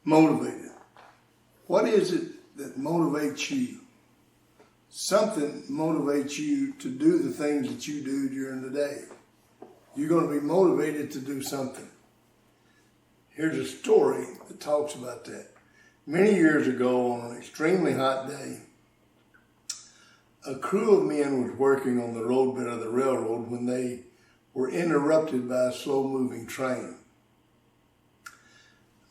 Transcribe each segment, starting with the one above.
Motivated. What is it that motivates you? Something motivates you to do the things that you do during the day. You're going to be motivated to do something. Here's a story that talks about that. Many years ago, on an extremely hot day, a crew of men was working on the roadbed of the railroad when they were interrupted by a slow-moving train.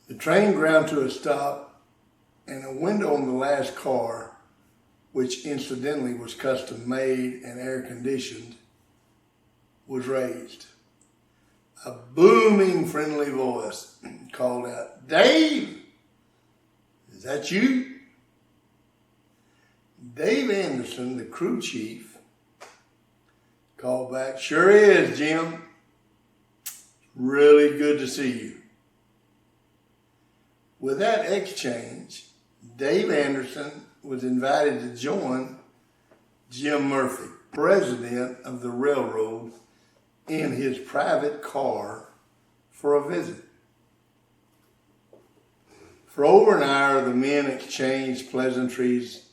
The train ground to a stop, and a window on the last car, which incidentally was custom made and air conditioned, was raised. A booming, friendly voice called out, "Dave, is that you?" Dave Anderson, the crew chief, called back, "Sure is, Jim. Really good to see you." With that exchange, Dave Anderson was invited to join Jim Murphy, president of the railroad, in his private car for a visit. For over an hour, the men exchanged pleasantries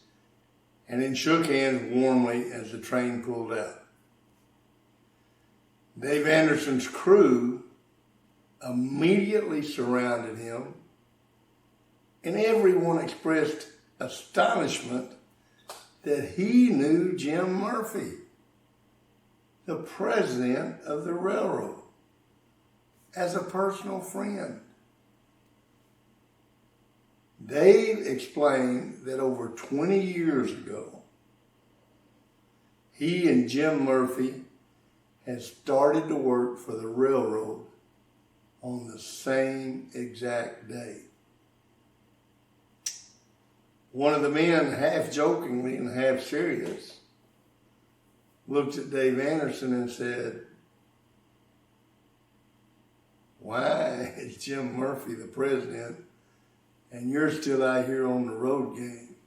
and then shook hands warmly as the train pulled out. Dave Anderson's crew immediately surrounded him, and everyone expressed astonishment that he knew Jim Murphy, the president of the railroad, as a personal friend. Dave explained that over 20 years ago, he and Jim Murphy had started to work for the railroad on the same exact day. One of the men, half jokingly and half serious, looked at Dave Anderson and said, "Why is Jim Murphy the president and you're still out here on the road game?"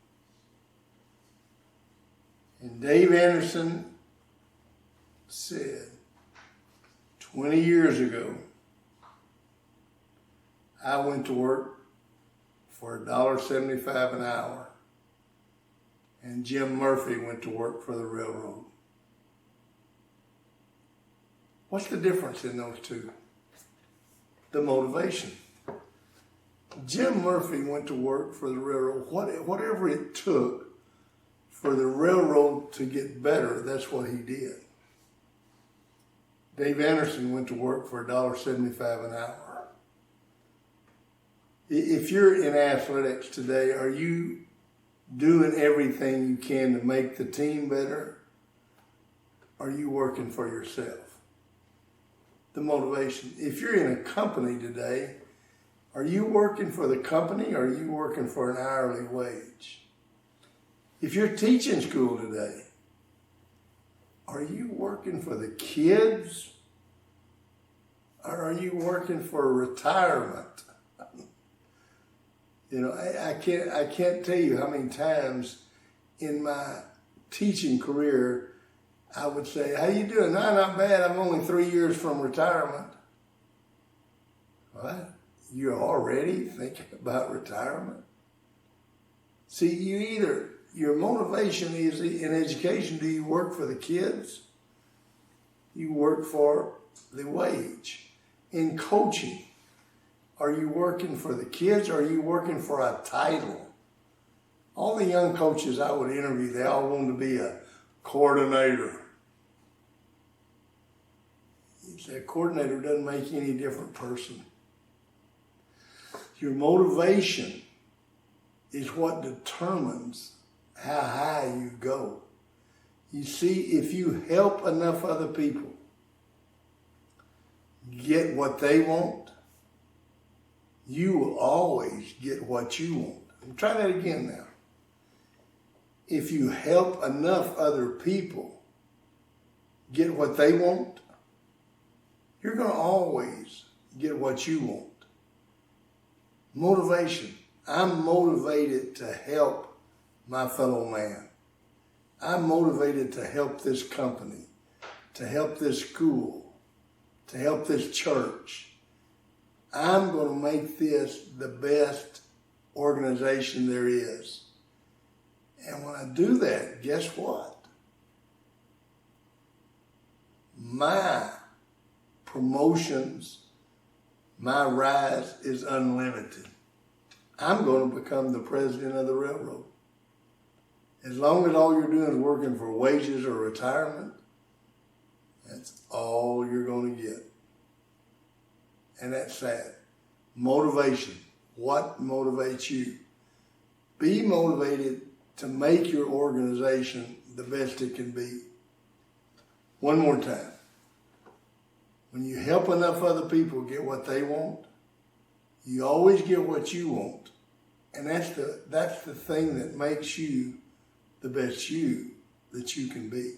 And Dave Anderson said, 20 years ago, I went to work for $1.75 an hour, and Jim Murphy went to work for the railroad. What's the difference in those two? The motivation. Jim Murphy went to work for the railroad. Whatever it took for the railroad to get better, that's what he did. Dave Anderson went to work for $1.75 an hour. If you're in athletics today, are you doing everything you can to make the team better? Are you working for yourself? The motivation. If you're in a company today, are you working for the company or are you working for an hourly wage? If you're teaching school today, are you working for the kids or are you working for retirement? You know, I can't tell you how many times in my teaching career I would say, "How you doing?" "No, not bad. I'm only 3 years from retirement." What? You're already thinking about retirement? See, your motivation is in education. Do you work for the kids? You work for the wage. In coaching, are you working for the kids or are you working for a title? All the young coaches I would interview, they all wanted to be a coordinator. You say a coordinator doesn't make you any different person. Your motivation is what determines how high you go. You see, if you help enough other people get what they want, you will always get what you want. Try that again now. If you help enough other people get what they want, you're going to always get what you want. Motivation. I'm motivated to help my fellow man. I'm motivated to help this company, to help this school, to help this church. I'm going to make this the best organization there is. And when I do that, guess what? My promotions, my rise is unlimited. I'm going to become the president of the railroad. As long as all you're doing is working for wages or retirement, that's all you're going to get. And that's sad. Motivation. What motivates you? Be motivated to make your organization the best it can be. One more time. When you help enough other people get what they want, you always get what you want. And that's the thing that makes you the best you that you can be.